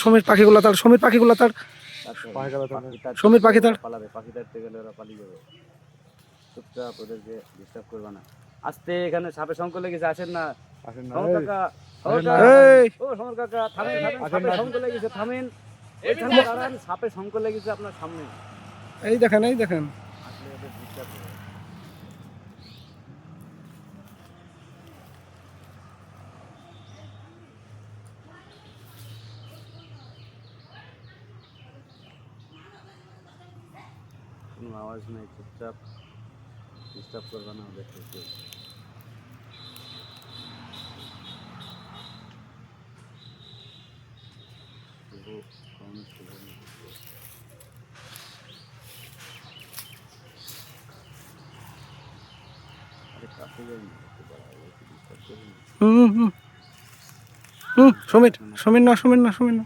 সমীর পাখিগুলো তার, সমীর পাখিগুলো তার, সমীর পাখি তার। পালাবে, পাখি তাড়তে গেলে ওরা পালিয়ে যাবে। চুপচাপ, ওদেরকে ডিস্টার্ব করবে না। আস্তে, এখানে সাপে সংকট লেগেছে, আসেন না। সমর কাকা, এই ও সমর কাকা, থামেন, সাপে সংকট লেগেছে, থামেন। ওইখানে দাঁড়ান, সাপে সংকট লেগেছে আপনার সামনে। এই দেখেন, এই দেখেন। আসলে ওদের ডিস্টার্ব করবে। কোনো আওয়াজ নেই, চুপচাপ, ডিস্টার্ব করবে না ওদেরকে কেউ। আরে কাছে যাই না, ডিস্টার্ব করবে না। হুম হুম হুম, সমীর, সমীর না, সমীর না, সমীর না।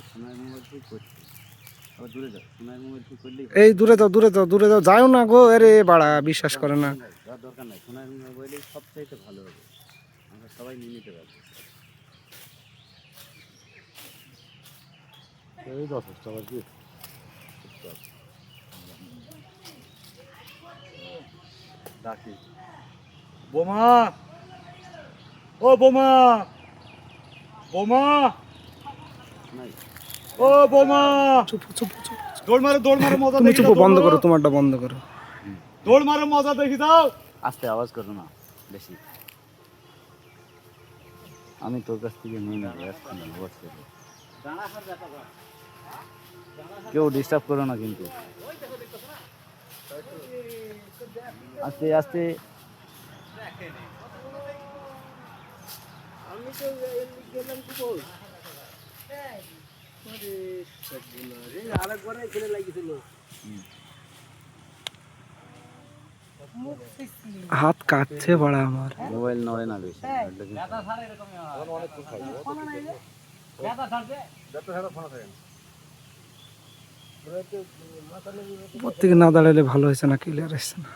সোনার মোবাইল ঠিক করছে, আবার দূরে যাও, সোনার মোবাইল ঠিক করলেই এই দূরে যাও, দূরে যাও, দূরে যাও, যাও না গো। আরে বাড়া, বিশ্বাস করে না। যাওয়ার দরকার নাই, সোনার মোবাইলেই সবচাইতে ভালো হবে, আমরা সবাই নিয়ে নিতে পারবো। এই যথেষ্ট আর কি। ডাকি, বোমা, ও বোমা, বোমা, নাই ও বোমা, চুপ চুপ চুপ। দৌড় মারো মজা তুমি দেখি চুপ, দাও, বন্ধ দৌড় করো, মারো। তোমারটা বন্ধ করো। দৌড় মারো মজা দেখি দাও। আস্তে, আওয়াজ করো না বেশি। আমি তোর কাছ থেকে নিয়ে নেবো এক্ষুনি, আওয়াজ করবো। কেউ ডিস্টার্ব করো না কিন্তু। আস্তে আস্তে, হাত কাটছে বাড়া আমার। মোবাইল নড়ে না বেশি। উপর থেকে না দাঁড়ালে ভালো হয়েছে না, ক্লিয়ার আসছে না।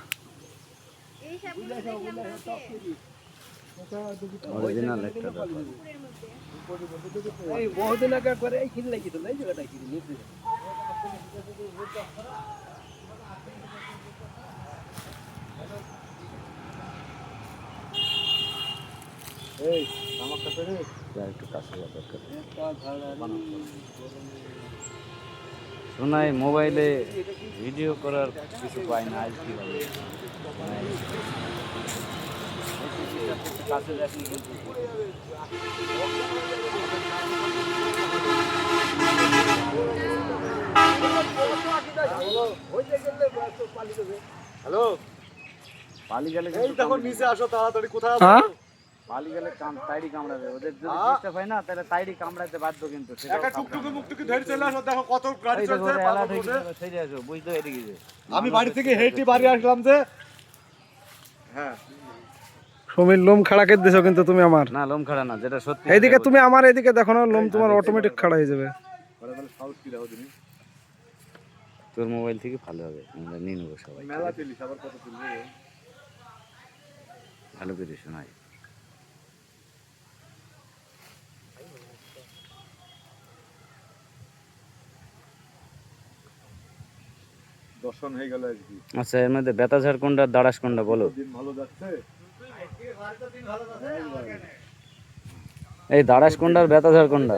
অরিজিনাল একটা ব্যাপার। এই আমার কাছে রে, একটু কাছে যাওয়া দরকার। শোনাই, মোবাইলে ভিডিও করার কিছু পাই না, আজ কি হবে। কাছে দেখেন কিন্তু। হ্যালো, পালি গেলে এই দেখো নিচে আসো তাড়াতাড়ি, কোথায় হ্যাঁ? আছো? পালি গেলে তাইড়ি কামড়াবে। ওদের যদি ডিস্টার্ব হয় না, তাহলে তাইড়ি কামড়াতে বাধ্য কিন্তু। একা টুকটুকি মুকটুকি ধরে চলে আসো, দেখো কত গাড়ি চলছে, পাগল বসে। সেরে আসো, বুঝতে এদিকে যে আমি বাড়ি থেকে হেঁটে বাড়ি আসলাম যে। হ্যাঁ, সমীর লোম খাড়া করে দিছো কিন্তু তুমি আমার। না, লোম খাড়া না, যেটা সত্যি। এইদিকে তুমি আমার, এইদিকে দেখো না, লোম তোমার অটোমেটিক খাড়া হয়ে যাবে। সাউথ কি রাখো তুমি? তোর মোবাইল থেকে ভালো হবে, আমরা নিয়ে নেবো সবাই। মেলা তেলিস আবার কত তুলবে? ভালো করে শোনাই। দর্শন হয়ে গেল আজকে। আচ্ছা, এর মধ্যে বেতাঝাড় কোনটা, দাঁড়াস কোনটা বলো। দিন ভালো যাচ্ছে। এই দাঁড়াস কোনটা আর বেতাঝাড় কোনটা?